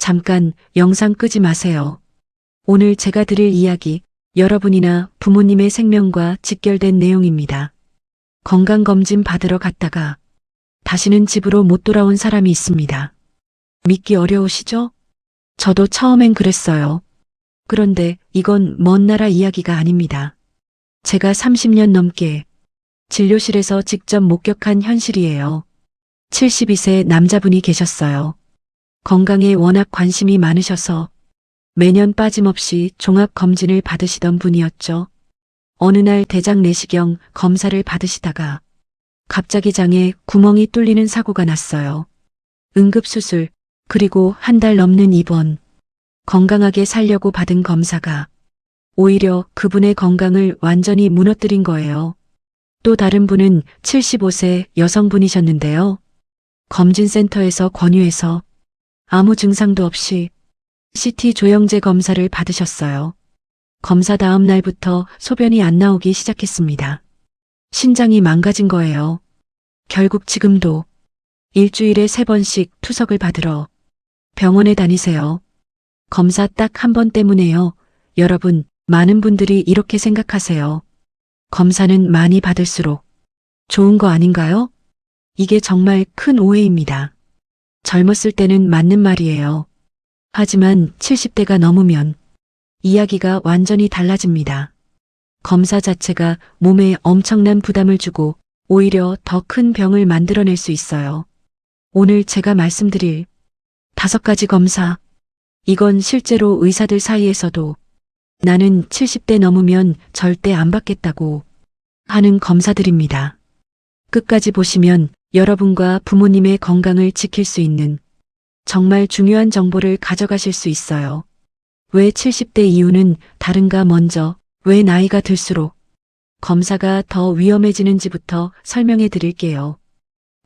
잠깐 영상 끄지 마세요. 오늘 제가 드릴 이야기, 여러분이나 부모님의 생명과 직결된 내용입니다. 건강검진 받으러 갔다가 다시는 집으로 못 돌아온 사람이 있습니다. 믿기 어려우시죠? 저도 처음엔 그랬어요. 그런데 이건 먼 나라 이야기가 아닙니다. 제가 30년 넘게 진료실에서 직접 목격한 현실이에요. 72세 남자분이 계셨어요. 건강에 워낙 관심이 많으셔서 매년 빠짐없이 종합검진을 받으시던 분이었죠. 어느 날 대장 내시경 검사를 받으시다가 갑자기 장에 구멍이 뚫리는 사고가 났어요. 응급수술, 그리고 한 달 넘는 입원. 건강하게 살려고 받은 검사가 오히려 그분의 건강을 완전히 무너뜨린 거예요. 또 다른 분은 75세 여성분이셨는데요. 검진센터에서 권유해서 아무 증상도 없이 CT 조영제 검사를 받으셨어요. 검사 다음 날부터 소변이 안 나오기 시작했습니다. 신장이 망가진 거예요. 결국 지금도 일주일에 3번씩 투석을 받으러 병원에 다니세요. 검사 딱 한 번 때문에요. 여러분, 많은 분들이 이렇게 생각하세요. 검사는 많이 받을수록 좋은 거 아닌가요? 이게 정말 큰 오해입니다. 젊었을 때는 맞는 말이에요. 하지만 70대가 넘으면 이야기가 완전히 달라집니다. 검사 자체가 몸에 엄청난 부담을 주고 오히려 더 큰 병을 만들어낼 수 있어요. 오늘 제가 말씀드릴 5가지 검사, 이건 실제로 의사들 사이에서도 나는 70대 넘으면 절대 안 받겠다고 하는 검사들입니다. 끝까지 보시면 여러분과 부모님의 건강을 지킬 수 있는 정말 중요한 정보를 가져가실 수 있어요. 왜 70대 이유는 다른가? 먼저 왜 나이가 들수록 검사가 더 위험해지는지부터 설명해 드릴게요.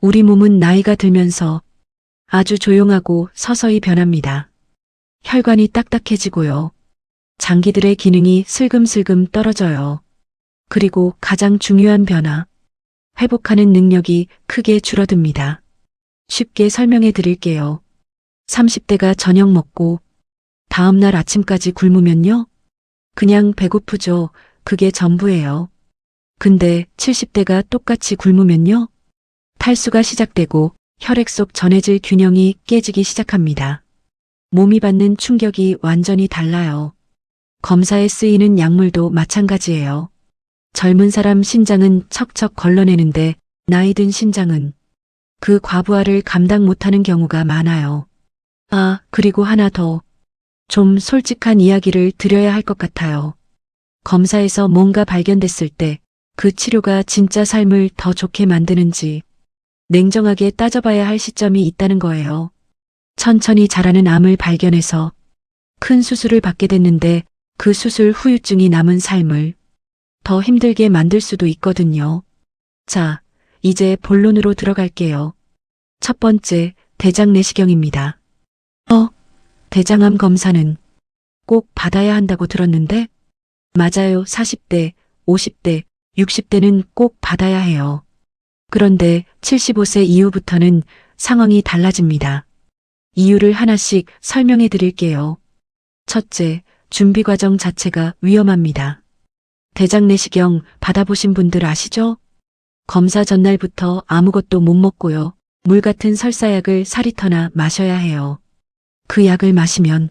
우리 몸은 나이가 들면서 아주 조용하고 서서히 변합니다. 혈관이 딱딱해지고요. 장기들의 기능이 슬금슬금 떨어져요. 그리고 가장 중요한 변화, 회복하는 능력이 크게 줄어듭니다. 쉽게 설명해 드릴게요. 30대가 저녁 먹고 다음날 아침까지 굶으면요? 그냥 배고프죠. 그게 전부예요. 근데 70대가 똑같이 굶으면요? 탈수가 시작되고 혈액 속 전해질 균형이 깨지기 시작합니다. 몸이 받는 충격이 완전히 달라요. 검사에 쓰이는 약물도 마찬가지예요. 젊은 사람 신장은 척척 걸러내는데 나이 든 신장은 그 과부하를 감당 못하는 경우가 많아요. 아, 그리고 하나 더. 좀 솔직한 이야기를 드려야 할 것 같아요. 검사에서 뭔가 발견됐을 때 그 치료가 진짜 삶을 더 좋게 만드는지 냉정하게 따져봐야 할 시점이 있다는 거예요. 천천히 자라는 암을 발견해서 큰 수술을 받게 됐는데 그 수술 후유증이 남은 삶을 더 힘들게 만들 수도 있거든요. 자, 이제 본론으로 들어갈게요. 첫 번째, 대장 내시경입니다. 대장암 검사는 꼭 받아야 한다고 들었는데? 맞아요. 40대, 50대, 60대는 꼭 받아야 해요. 그런데 75세 이후부터는 상황이 달라집니다. 이유를 하나씩 설명해 드릴게요. 첫째, 준비 과정 자체가 위험합니다. 대장 내시경 받아보신 분들 아시죠? 검사 전날부터 아무것도 못 먹고요. 물 같은 설사약을 4리터나 마셔야 해요. 그 약을 마시면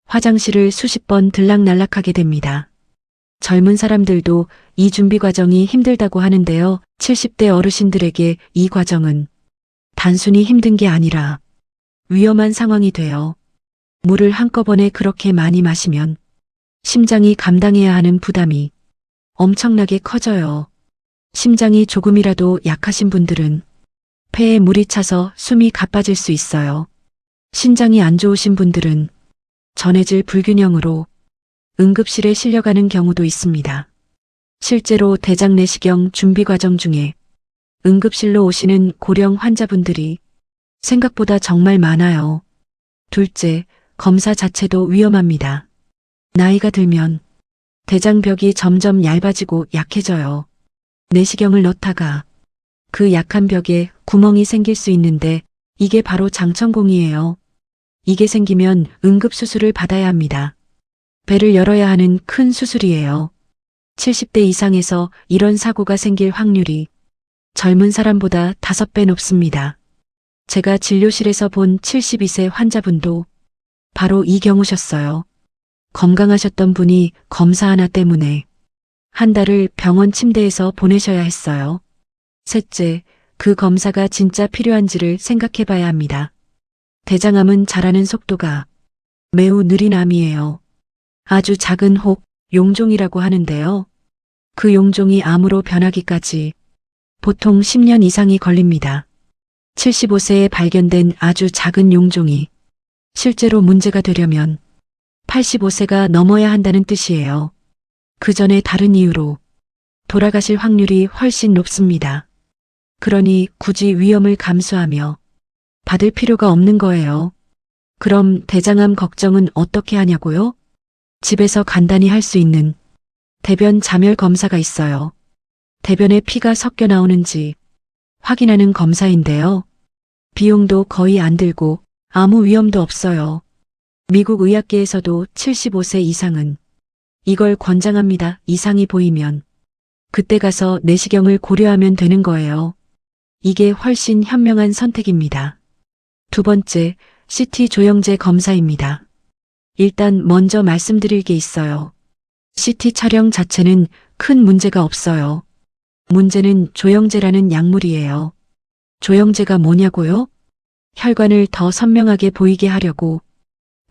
화장실을 수십 번 들락날락하게 됩니다. 젊은 사람들도 이 준비 과정이 힘들다고 하는데요. 70대 어르신들에게 이 과정은 단순히 힘든 게 아니라 위험한 상황이 돼요. 물을 한꺼번에 그렇게 많이 마시면 심장이 감당해야 하는 부담이 엄청나게 커져요. 심장이 조금이라도 약하신 분들은 폐에 물이 차서 숨이 가빠질 수 있어요. 신장이 안 좋으신 분들은 전해질 불균형으로 응급실에 실려가는 경우도 있습니다. 실제로 대장 내시경 준비 과정 중에 응급실로 오시는 고령 환자분들이 생각보다 정말 많아요. 둘째, 검사 자체도 위험합니다. 나이가 들면 대장벽이 점점 얇아지고 약해져요. 내시경을 넣다가 그 약한 벽에 구멍이 생길 수 있는데 이게 바로 장천공이에요. 이게 생기면 응급수술을 받아야 합니다. 배를 열어야 하는 큰 수술이에요. 70대 이상에서 이런 사고가 생길 확률이 젊은 사람보다 5배 높습니다. 제가 진료실에서 본 72세 환자분도 바로 이 경우셨어요. 건강하셨던 분이 검사 하나 때문에 한 달을 병원 침대에서 보내셔야 했어요. 셋째, 그 검사가 진짜 필요한지를 생각해 봐야 합니다. 대장암은 자라는 속도가 매우 느린 암이에요. 아주 작은 혹, 용종이라고 하는데요. 그 용종이 암으로 변하기까지 보통 10년 이상이 걸립니다. 75세에 발견된 아주 작은 용종이 실제로 문제가 되려면 85세가 넘어야 한다는 뜻이에요. 그 전에 다른 이유로 돌아가실 확률이 훨씬 높습니다. 그러니 굳이 위험을 감수하며 받을 필요가 없는 거예요. 그럼 대장암 걱정은 어떻게 하냐고요? 집에서 간단히 할 수 있는 대변 자멸 검사가 있어요. 대변에 피가 섞여 나오는지 확인하는 검사인데요. 비용도 거의 안 들고 아무 위험도 없어요. 미국 의학계에서도 75세 이상은 이걸 권장합니다. 이상이 보이면 그때 가서 내시경을 고려하면 되는 거예요. 이게 훨씬 현명한 선택입니다. 두 번째, CT 조영제 검사입니다. 일단 먼저 말씀드릴 게 있어요. CT 촬영 자체는 큰 문제가 없어요. 문제는 조영제라는 약물이에요. 조영제가 뭐냐고요? 혈관을 더 선명하게 보이게 하려고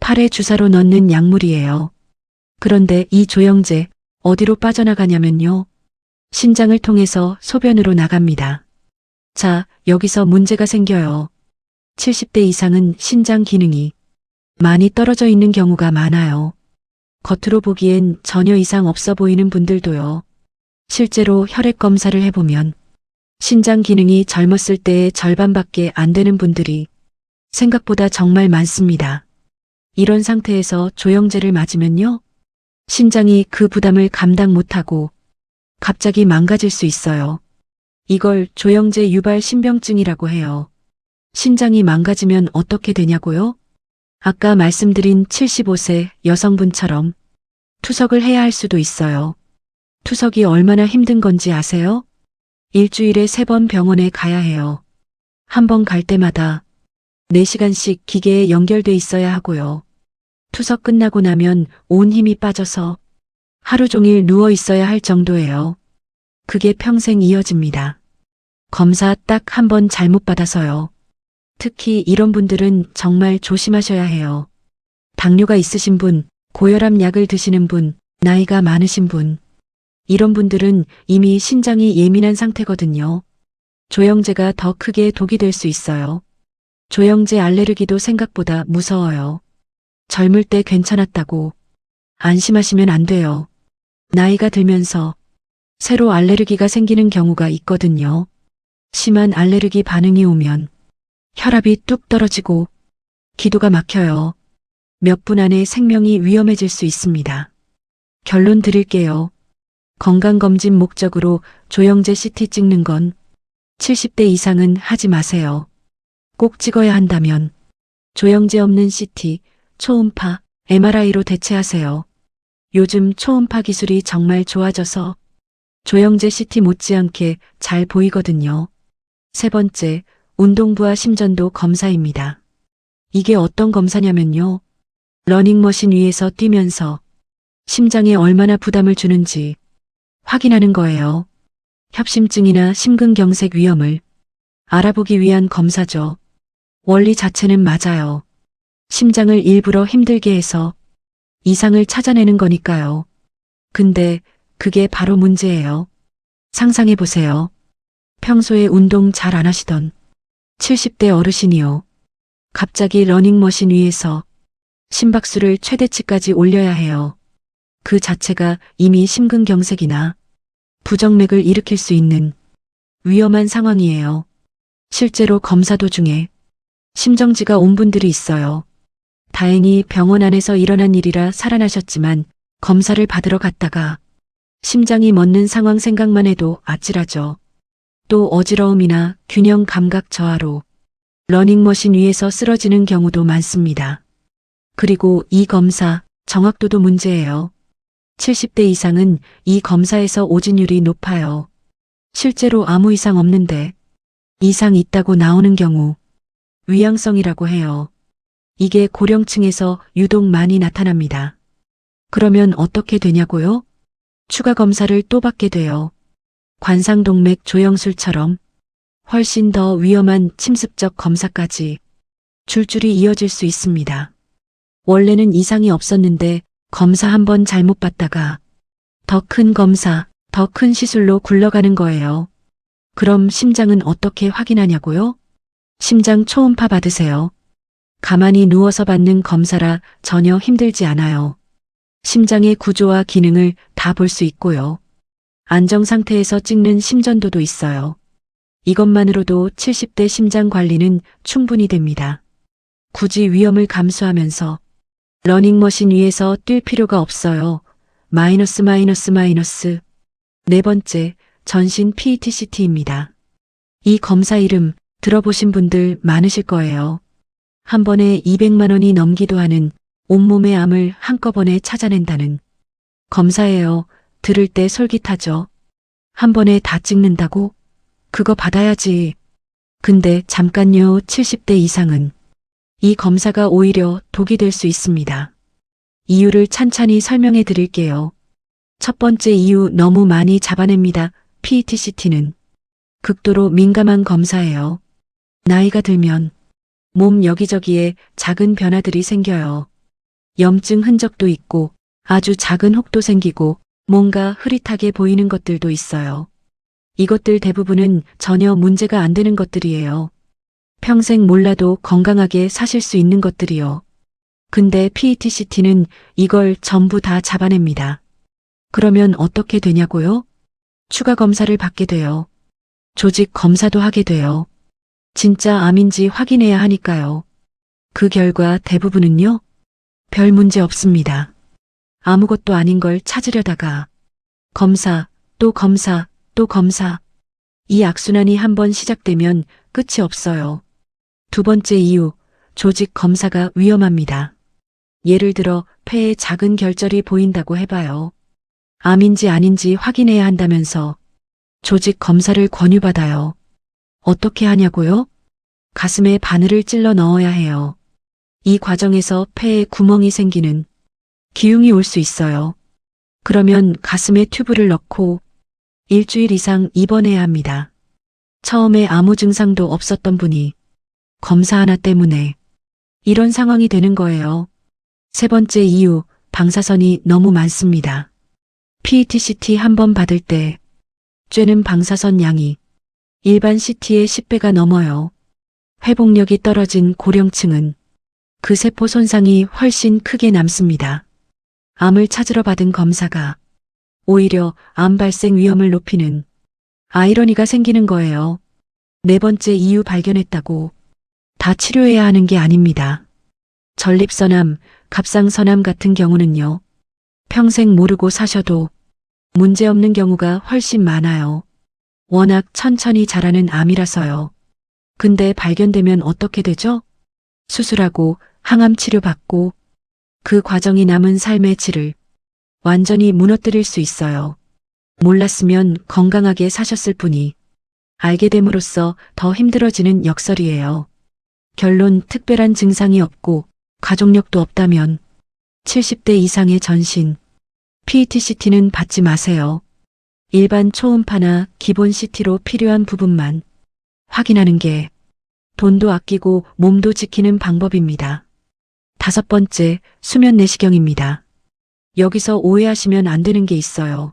팔에 주사로 넣는 약물이에요. 그런데 이 조영제 어디로 빠져나가냐면요. 신장을 통해서 소변으로 나갑니다. 자, 여기서 문제가 생겨요. 70대 이상은 신장 기능이 많이 떨어져 있는 경우가 많아요. 겉으로 보기엔 전혀 이상 없어 보이는 분들도요. 실제로 혈액 검사를 해보면 신장 기능이 젊었을 때의 절반밖에 안 되는 분들이 생각보다 정말 많습니다. 이런 상태에서 조영제를 맞으면요. 신장이 그 부담을 감당 못하고 갑자기 망가질 수 있어요. 이걸 조영제 유발 신병증이라고 해요. 신장이 망가지면 어떻게 되냐고요? 아까 말씀드린 75세 여성분처럼 투석을 해야 할 수도 있어요. 투석이 얼마나 힘든 건지 아세요? 일주일에 3번 병원에 가야 해요. 한 번 갈 때마다 4시간씩 기계에 연결돼 있어야 하고요. 투석 끝나고 나면 온 힘이 빠져서 하루 종일 누워 있어야 할 정도예요. 그게 평생 이어집니다. 검사 딱 한 번 잘못 받아서요. 특히 이런 분들은 정말 조심하셔야 해요. 당뇨가 있으신 분, 고혈압 약을 드시는 분, 나이가 많으신 분. 이런 분들은 이미 신장이 예민한 상태거든요. 조영제가 더 크게 독이 될 수 있어요. 조영제 알레르기도 생각보다 무서워요. 젊을 때 괜찮았다고 안심하시면 안 돼요. 나이가 들면서 새로 알레르기가 생기는 경우가 있거든요. 심한 알레르기 반응이 오면 혈압이 뚝 떨어지고 기도가 막혀요. 몇 분 안에 생명이 위험해질 수 있습니다. 결론 드릴게요. 건강검진 목적으로 조영제 CT 찍는 건 70대 이상은 하지 마세요. 꼭 찍어야 한다면 조영제 없는 CT, 초음파, MRI로 대체하세요. 요즘 초음파 기술이 정말 좋아져서 조영제 CT 못지않게 잘 보이거든요. 세 번째, 운동부와 심전도 검사입니다. 이게 어떤 검사냐면요. 러닝머신 위에서 뛰면서 심장에 얼마나 부담을 주는지 확인하는 거예요. 협심증이나 심근경색 위험을 알아보기 위한 검사죠. 원리 자체는 맞아요. 심장을 일부러 힘들게 해서 이상을 찾아내는 거니까요. 근데 그게 바로 문제예요. 상상해 보세요. 평소에 운동 잘 안 하시던 70대 어르신이요. 갑자기 러닝머신 위에서 심박수를 최대치까지 올려야 해요. 그 자체가 이미 심근경색이나 부정맥을 일으킬 수 있는 위험한 상황이에요. 실제로 검사 도중에 심정지가 온 분들이 있어요. 다행히 병원 안에서 일어난 일이라 살아나셨지만 검사를 받으러 갔다가 심장이 멎는 상황 생각만 해도 아찔하죠. 또 어지러움이나 균형 감각 저하로 러닝머신 위에서 쓰러지는 경우도 많습니다. 그리고 이 검사, 정확도도 문제예요. 70대 이상은 이 검사에서 오진율이 높아요. 실제로 아무 이상 없는데 이상 있다고 나오는 경우 위양성이라고 해요. 이게 고령층에서 유독 많이 나타납니다. 그러면 어떻게 되냐고요? 추가 검사를 또 받게 돼요. 관상동맥 조영술처럼 훨씬 더 위험한 침습적 검사까지 줄줄이 이어질 수 있습니다. 원래는 이상이 없었는데 검사 한 번 잘못 받다가 더 큰 검사, 더 큰 시술로 굴러가는 거예요. 그럼 심장은 어떻게 확인하냐고요? 심장 초음파 받으세요. 가만히 누워서 받는 검사라 전혀 힘들지 않아요. 심장의 구조와 기능을 다 볼 수 있고요. 안정 상태에서 찍는 심전도도 있어요. 이것만으로도 70대 심장 관리는 충분히 됩니다. 굳이 위험을 감수하면서 러닝머신 위에서 뛸 필요가 없어요. 마이너스 마이너스 마이너스. 네 번째, 전신 PET-CT입니다. 이 검사 이름 들어보신 분들 많으실 거예요. 한 번에 200만 원이 넘기도 하는 온몸의 암을 한꺼번에 찾아낸다는 검사예요. 들을 때 솔깃하죠. 한 번에 다 찍는다고? 그거 받아야지. 근데 잠깐요. 70대 이상은 이 검사가 오히려 독이 될 수 있습니다. 이유를 찬찬히 설명해 드릴게요. 첫 번째 이유 너무 많이 잡아냅니다. PET-CT는 극도로 민감한 검사예요. 나이가 들면 몸 여기저기에 작은 변화들이 생겨요. 염증 흔적도 있고 아주 작은 혹도 생기고 뭔가 흐릿하게 보이는 것들도 있어요. 이것들 대부분은 전혀 문제가 안 되는 것들이에요. 평생 몰라도 건강하게 사실 수 있는 것들이요. 근데 PET-CT는 이걸 전부 다 잡아냅니다. 그러면 어떻게 되냐고요? 추가 검사를 받게 돼요. 조직 검사도 하게 돼요. 진짜 암인지 확인해야 하니까요. 그 결과 대부분은요? 별 문제 없습니다. 아무것도 아닌 걸 찾으려다가 검사, 또 검사, 또 검사. 이 악순환이 한번 시작되면 끝이 없어요. 두 번째 이유, 조직 검사가 위험합니다. 예를 들어 폐에 작은 결절이 보인다고 해봐요. 암인지 아닌지 확인해야 한다면서 조직 검사를 권유받아요. 어떻게 하냐고요? 가슴에 바늘을 찔러 넣어야 해요. 이 과정에서 폐에 구멍이 생기는 기흉이 올 수 있어요. 그러면 가슴에 튜브를 넣고 일주일 이상 입원해야 합니다. 처음에 아무 증상도 없었던 분이 검사 하나 때문에 이런 상황이 되는 거예요. 세 번째 이유, 방사선이 너무 많습니다. PET-CT 한 번 받을 때 쬐는 방사선 양이 일반 CT의 10배가 넘어요. 회복력이 떨어진 고령층은 그 세포 손상이 훨씬 크게 남습니다. 암을 찾으러 받은 검사가 오히려 암 발생 위험을 높이는 아이러니가 생기는 거예요. 네 번째 이유 발견했다고 다 치료해야 하는 게 아닙니다. 전립선암, 갑상선암 같은 경우는요. 평생 모르고 사셔도 문제없는 경우가 훨씬 많아요. 워낙 천천히 자라는 암이라서요. 근데 발견되면 어떻게 되죠? 수술하고 항암 치료받고 그 과정이 남은 삶의 질을 완전히 무너뜨릴 수 있어요. 몰랐으면 건강하게 사셨을 뿐이 알게 됨으로써 더 힘들어지는 역설이에요. 결론, 특별한 증상이 없고 가족력도 없다면 70대 이상의 전신 PET-CT는 받지 마세요. 일반 초음파나 기본 CT로 필요한 부분만 확인하는 게 돈도 아끼고 몸도 지키는 방법입니다. 다섯 번째, 수면 내시경입니다. 여기서 오해하시면 안 되는 게 있어요.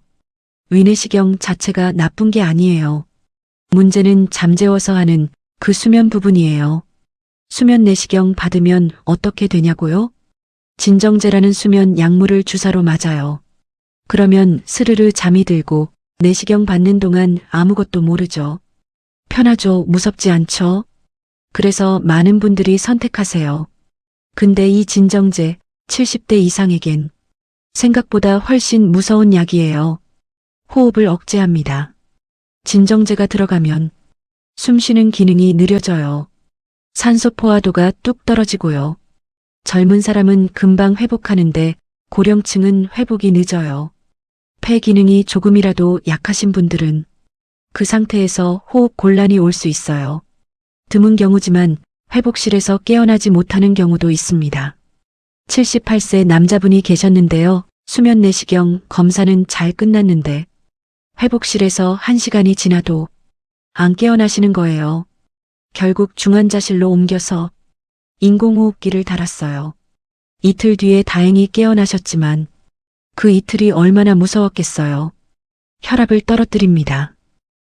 위내시경 자체가 나쁜 게 아니에요. 문제는 잠재워서 하는 그 수면 부분이에요. 수면 내시경 받으면 어떻게 되냐고요? 진정제라는 수면 약물을 주사로 맞아요. 그러면 스르르 잠이 들고 내시경 받는 동안 아무것도 모르죠. 편하죠? 무섭지 않죠? 그래서 많은 분들이 선택하세요. 근데 이 진정제 70대 이상에겐 생각보다 훨씬 무서운 약이에요. 호흡을 억제합니다. 진정제가 들어가면 숨쉬는 기능이 느려져요. 산소 포화도가 뚝 떨어지고요. 젊은 사람은 금방 회복하는데 고령층은 회복이 늦어요. 폐 기능이 조금이라도 약하신 분들은 그 상태에서 호흡 곤란이 올 수 있어요. 드문 경우지만 회복실에서 깨어나지 못하는 경우도 있습니다. 78세 남자분이 계셨는데요. 수면 내시경 검사는 잘 끝났는데 회복실에서 1시간이 지나도 안 깨어나시는 거예요. 결국 중환자실로 옮겨서 인공호흡기를 달았어요. 이틀 뒤에 다행히 깨어나셨지만 그 이틀이 얼마나 무서웠겠어요. 혈압을 떨어뜨립니다.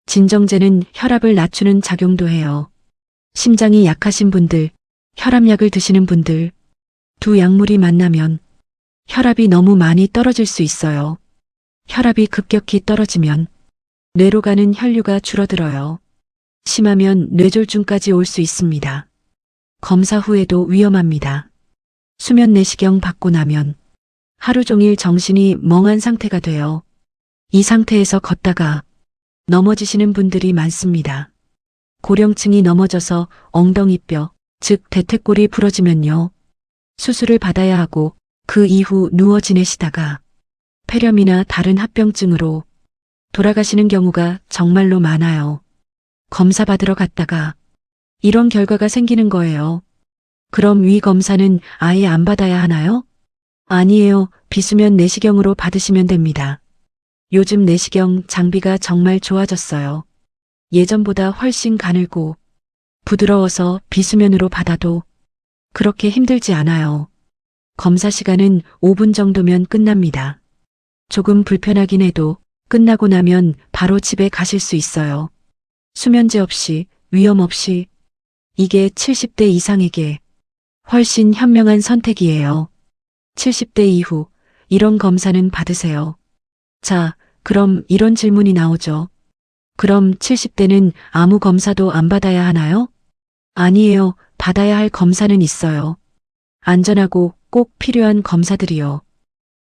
진정제는 혈압을 낮추는 작용도 해요. 심장이 약하신 분들, 혈압약을 드시는 분들, 두 약물이 만나면 혈압이 너무 많이 떨어질 수 있어요. 혈압이 급격히 떨어지면 뇌로 가는 혈류가 줄어들어요. 심하면 뇌졸중까지 올 수 있습니다. 검사 후에도 위험합니다. 수면 내시경 받고 나면 하루 종일 정신이 멍한 상태가 돼요. 이 상태에서 걷다가 넘어지시는 분들이 많습니다. 고령층이 넘어져서 엉덩이뼈, 즉 대퇴골이 부러지면요. 수술을 받아야 하고 그 이후 누워 지내시다가 폐렴이나 다른 합병증으로 돌아가시는 경우가 정말로 많아요. 검사 받으러 갔다가 이런 결과가 생기는 거예요. 그럼 위 검사는 아예 안 받아야 하나요? 아니에요. 비수면 내시경으로 받으시면 됩니다. 요즘 내시경 장비가 정말 좋아졌어요. 예전보다 훨씬 가늘고 부드러워서 비수면으로 받아도 그렇게 힘들지 않아요. 검사 시간은 5분 정도면 끝납니다. 조금 불편하긴 해도 끝나고 나면 바로 집에 가실 수 있어요. 수면제 없이, 위험 없이. 이게 70대 이상에게 훨씬 현명한 선택이에요. 70대 이후 이런 검사는 받으세요. 자, 그럼 이런 질문이 나오죠. 그럼 70대는 아무 검사도 안 받아야 하나요? 아니에요. 받아야 할 검사는 있어요. 안전하고 꼭 필요한 검사들이요.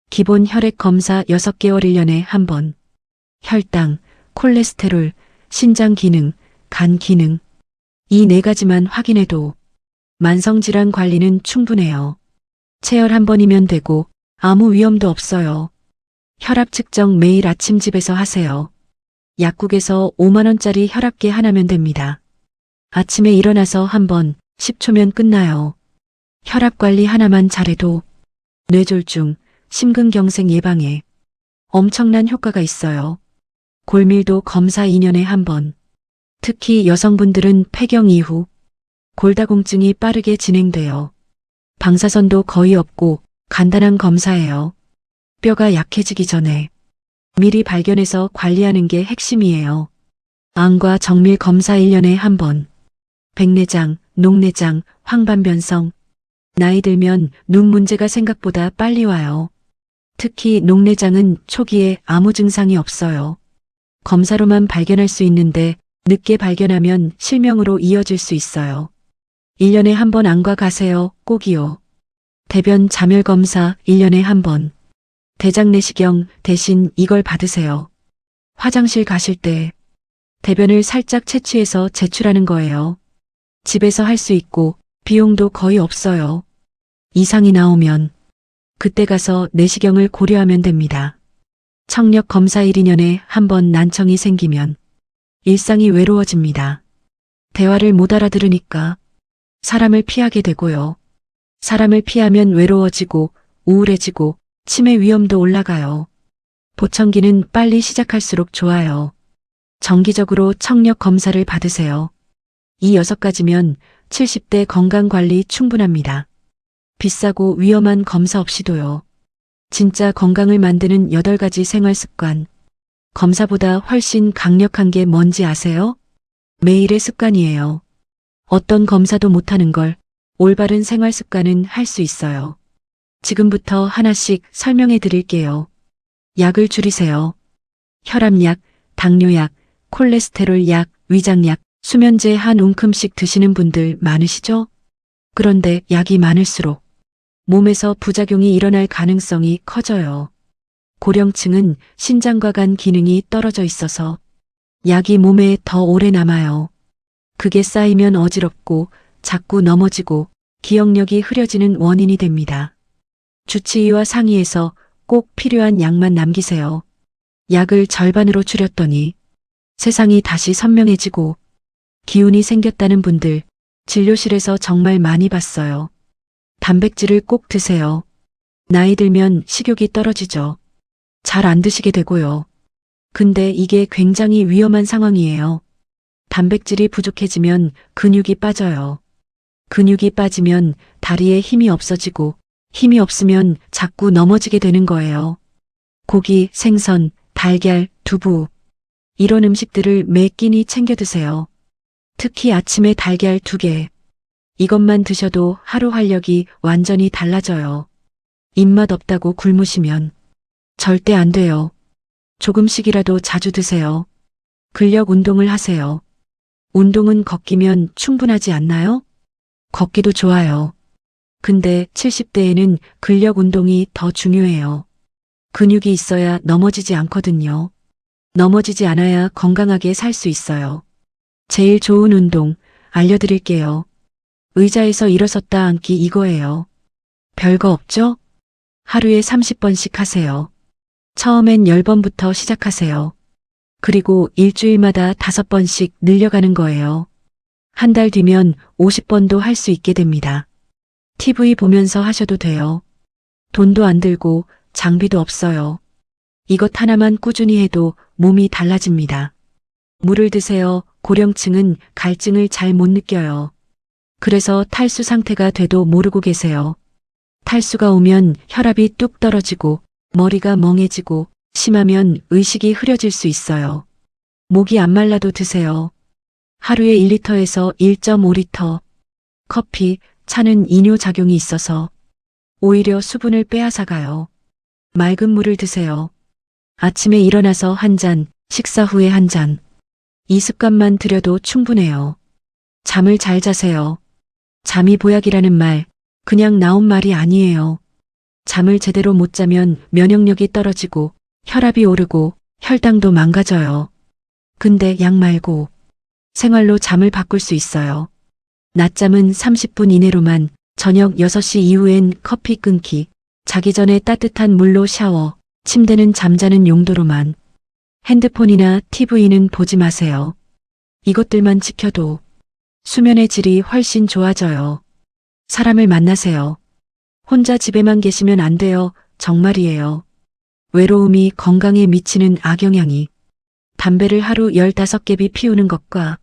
기본 혈액 검사 6개월 1년에 한 번. 혈당, 콜레스테롤, 신장 기능, 간 기능. 이 4가지만 확인해도 만성질환 관리는 충분해요. 체열 한 번이면 되고 아무 위험도 없어요. 혈압 측정 매일 아침 집에서 하세요. 약국에서 5만 원짜리 혈압계 하나면 됩니다. 아침에 일어나서 한번 10초면 끝나요. 혈압 관리 하나만 잘해도 뇌졸중, 심근경색 예방에 엄청난 효과가 있어요. 골밀도 검사 2년에 한 번. 특히 여성분들은 폐경 이후 골다공증이 빠르게 진행돼요. 방사선도 거의 없고 간단한 검사예요. 뼈가 약해지기 전에 미리 발견해서 관리하는 게 핵심이에요. 암과 정밀 검사 1년에 한 번. 백내장, 녹내장, 황반변성. 나이 들면 눈 문제가 생각보다 빨리 와요. 특히 녹내장은 초기에 아무 증상이 없어요. 검사로만 발견할 수 있는데 늦게 발견하면 실명으로 이어질 수 있어요. 1년에 한 번 안과 가세요. 꼭이요. 대변 자멸 검사 1년에 한 번. 대장 내시경 대신 이걸 받으세요. 화장실 가실 때 대변을 살짝 채취해서 제출하는 거예요. 집에서 할 수 있고 비용도 거의 없어요. 이상이 나오면 그때 가서 내시경을 고려하면 됩니다. 청력 검사 1, 2년에 한 번 난청이 생기면 일상이 외로워집니다. 대화를 못 알아들으니까 사람을 피하게 되고요. 사람을 피하면 외로워지고 우울해지고 치매 위험도 올라가요. 보청기는 빨리 시작할수록 좋아요. 정기적으로 청력 검사를 받으세요. 이 6가지면 70대 건강관리 충분합니다. 비싸고 위험한 검사 없이도요. 진짜 건강을 만드는 8가지 생활습관. 검사보다 훨씬 강력한 게 뭔지 아세요? 매일의 습관이에요. 어떤 검사도 못하는 걸 올바른 생활습관은 할 수 있어요. 지금부터 하나씩 설명해 드릴게요. 약을 줄이세요. 혈압약, 당뇨약, 콜레스테롤 약, 위장약, 수면제 한 움큼씩 드시는 분들 많으시죠? 그런데 약이 많을수록 몸에서 부작용이 일어날 가능성이 커져요. 고령층은 신장과 간 기능이 떨어져 있어서 약이 몸에 더 오래 남아요. 그게 쌓이면 어지럽고 자꾸 넘어지고 기억력이 흐려지는 원인이 됩니다. 주치의와 상의해서 꼭 필요한 약만 남기세요. 약을 절반으로 줄였더니 세상이 다시 선명해지고 기운이 생겼다는 분들 진료실에서 정말 많이 봤어요. 단백질을 꼭 드세요. 나이 들면 식욕이 떨어지죠. 잘 안 드시게 되고요. 근데 이게 굉장히 위험한 상황이에요. 단백질이 부족해지면 근육이 빠져요. 근육이 빠지면 다리에 힘이 없어지고 힘이 없으면 자꾸 넘어지게 되는 거예요. 고기, 생선, 달걀, 두부 이런 음식들을 매 끼니 챙겨 드세요. 특히 아침에 달걀 2개. 이것만 드셔도 하루 활력이 완전히 달라져요. 입맛 없다고 굶으시면 절대 안 돼요. 조금씩이라도 자주 드세요. 근력 운동을 하세요. 운동은 걷기면 충분하지 않나요? 걷기도 좋아요. 근데 70대에는 근력 운동이 더 중요해요. 근육이 있어야 넘어지지 않거든요. 넘어지지 않아야 건강하게 살 수 있어요. 제일 좋은 운동 알려드릴게요. 의자에서 일어섰다 앉기 이거예요. 별거 없죠? 하루에 30번씩 하세요. 처음엔 10번부터 시작하세요. 그리고 일주일마다 5번씩 늘려가는 거예요. 한 달 뒤면 50번도 할 수 있게 됩니다. TV 보면서 하셔도 돼요. 돈도 안 들고 장비도 없어요. 이것 하나만 꾸준히 해도 몸이 달라집니다. 물을 드세요. 고령층은 갈증을 잘 못 느껴요. 그래서 탈수 상태가 돼도 모르고 계세요. 탈수가 오면 혈압이 뚝 떨어지고 머리가 멍해지고 심하면 의식이 흐려질 수 있어요. 목이 안 말라도 드세요. 하루에 1리터에서 1.5리터. 커피, 차는 이뇨 작용이 있어서 오히려 수분을 빼앗아가요. 맑은 물을 드세요. 아침에 일어나서 한 잔, 식사 후에 한 잔. 이 습관만 들여도 충분해요. 잠을 잘 자세요. 잠이 보약이라는 말, 그냥 나온 말이 아니에요. 잠을 제대로 못 자면 면역력이 떨어지고 혈압이 오르고 혈당도 망가져요. 근데 약 말고 생활로 잠을 바꿀 수 있어요. 낮잠은 30분 이내로만, 저녁 6시 이후엔 커피 끊기, 자기 전에 따뜻한 물로 샤워, 침대는 잠자는 용도로만. 핸드폰이나 TV는 보지 마세요. 이것들만 지켜도 수면의 질이 훨씬 좋아져요. 사람을 만나세요. 혼자 집에만 계시면 안 돼요. 정말이에요. 외로움이 건강에 미치는 악영향이 담배를 하루 15개비 피우는 것과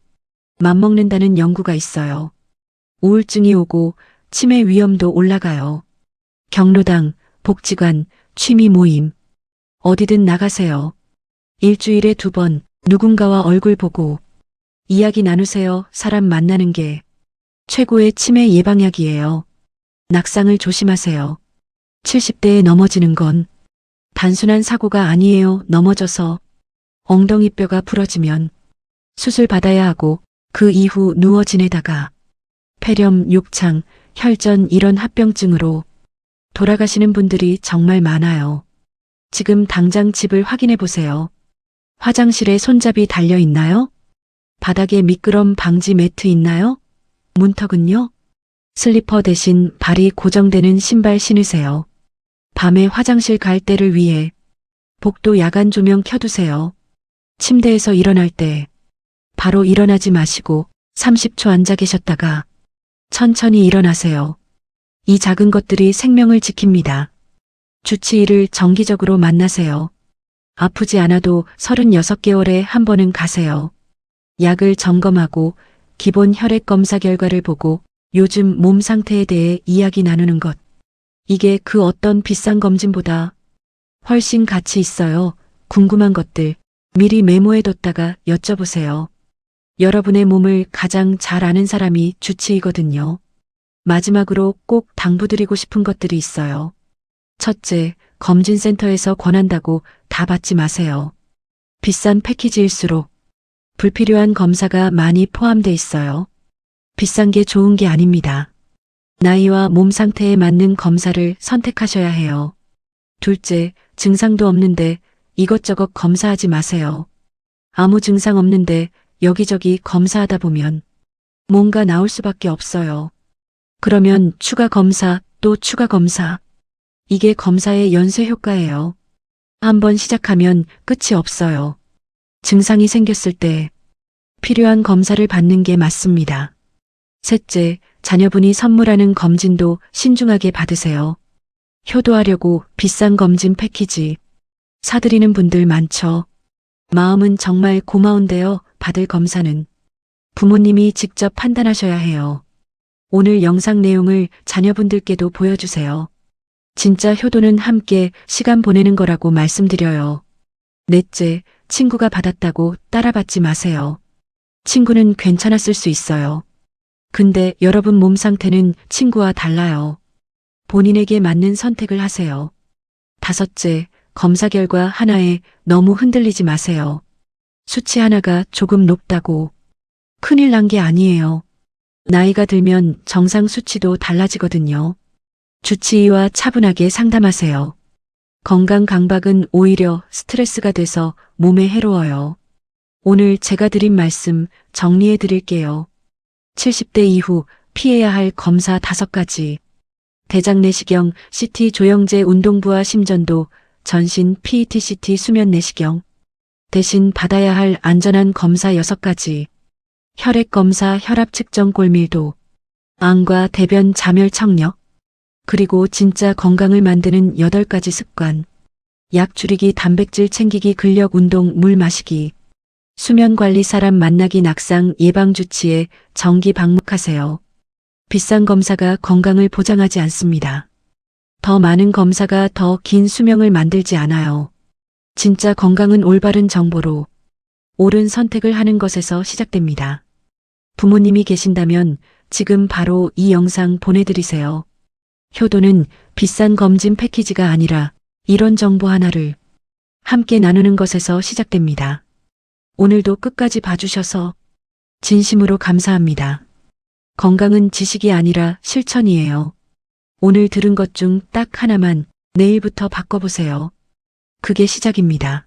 맞먹는다는 연구가 있어요. 우울증이 오고 치매 위험도 올라가요. 경로당, 복지관, 취미 모임, 어디든 나가세요. 일주일에 2번 누군가와 얼굴 보고 이야기 나누세요. 사람 만나는 게 최고의 치매 예방약이에요. 낙상을 조심하세요. 70대에 넘어지는 건 단순한 사고가 아니에요. 넘어져서 엉덩이뼈가 부러지면 수술 받아야 하고 그 이후 누워 지내다가 폐렴, 욕창, 혈전 이런 합병증으로 돌아가시는 분들이 정말 많아요. 지금 당장 집을 확인해 보세요. 화장실에 손잡이 달려 있나요? 바닥에 미끄럼 방지 매트 있나요? 문턱은요? 슬리퍼 대신 발이 고정되는 신발 신으세요. 밤에 화장실 갈 때를 위해 복도 야간 조명 켜두세요. 침대에서 일어날 때 바로 일어나지 마시고 30초 앉아 계셨다가 천천히 일어나세요. 이 작은 것들이 생명을 지킵니다. 주치의를 정기적으로 만나세요. 아프지 않아도 36개월에 한 번은 가세요. 약을 점검하고 기본 혈액 검사 결과를 보고 요즘 몸 상태에 대해 이야기 나누는 것. 이게 그 어떤 비싼 검진보다 훨씬 가치 있어요. 궁금한 것들 미리 메모해뒀다가 여쭤보세요. 여러분의 몸을 가장 잘 아는 사람이 주치의거든요. 마지막으로 꼭 당부드리고 싶은 것들이 있어요. 첫째, 검진센터에서 권한다고 다 받지 마세요. 비싼 패키지일수록 불필요한 검사가 많이 포함돼 있어요. 비싼 게 좋은 게 아닙니다. 나이와 몸 상태에 맞는 검사를 선택하셔야 해요. 둘째, 증상도 없는데 이것저것 검사하지 마세요. 아무 증상 없는데 여기저기 검사하다 보면 뭔가 나올 수밖에 없어요. 그러면 추가 검사, 또 추가 검사. 이게 검사의 연쇄 효과예요. 한번 시작하면 끝이 없어요. 증상이 생겼을 때 필요한 검사를 받는 게 맞습니다. 셋째, 자녀분이 선물하는 검진도 신중하게 받으세요. 효도하려고 비싼 검진 패키지 사드리는 분들 많죠. 마음은 정말 고마운데요. 받을 검사는 부모님이 직접 판단하셔야 해요. 오늘 영상 내용을 자녀분들께도 보여주세요. 진짜 효도는 함께 시간 보내는 거라고 말씀드려요. 넷째, 친구가 받았다고 따라 받지 마세요. 친구는 괜찮았을 수 있어요. 근데 여러분 몸 상태는 친구와 달라요. 본인에게 맞는 선택을 하세요. 다섯째, 검사 결과 하나에 너무 흔들리지 마세요. 수치 하나가 조금 높다고 큰일 난 게 아니에요. 나이가 들면 정상 수치도 달라지거든요. 주치의와 차분하게 상담하세요. 건강 강박은 오히려 스트레스가 돼서 몸에 해로워요. 오늘 제가 드린 말씀 정리해 드릴게요. 70대 이후 피해야 할 검사 5가지. 대장 내시경, CT 조영제 운동부와 심전도, 전신 PET-CT 수면 내시경. 대신 받아야 할 안전한 검사 6가지. 혈액 검사, 혈압 측정 골밀도, 암과 대변 자멸 청력, 그리고 진짜 건강을 만드는 8가지 습관. 약 줄이기, 단백질 챙기기, 근력 운동, 물 마시기. 수면 관리, 사람 만나기, 낙상 예방 주치에 정기 방문하세요. 비싼 검사가 건강을 보장하지 않습니다. 더 많은 검사가 더 긴 수명을 만들지 않아요. 진짜 건강은 올바른 정보로 옳은 선택을 하는 것에서 시작됩니다. 부모님이 계신다면 지금 바로 이 영상 보내드리세요. 효도는 비싼 검진 패키지가 아니라 이런 정보 하나를 함께 나누는 것에서 시작됩니다. 오늘도 끝까지 봐주셔서 진심으로 감사합니다. 건강은 지식이 아니라 실천이에요. 오늘 들은 것 중 딱 하나만 내일부터 바꿔보세요. 그게 시작입니다.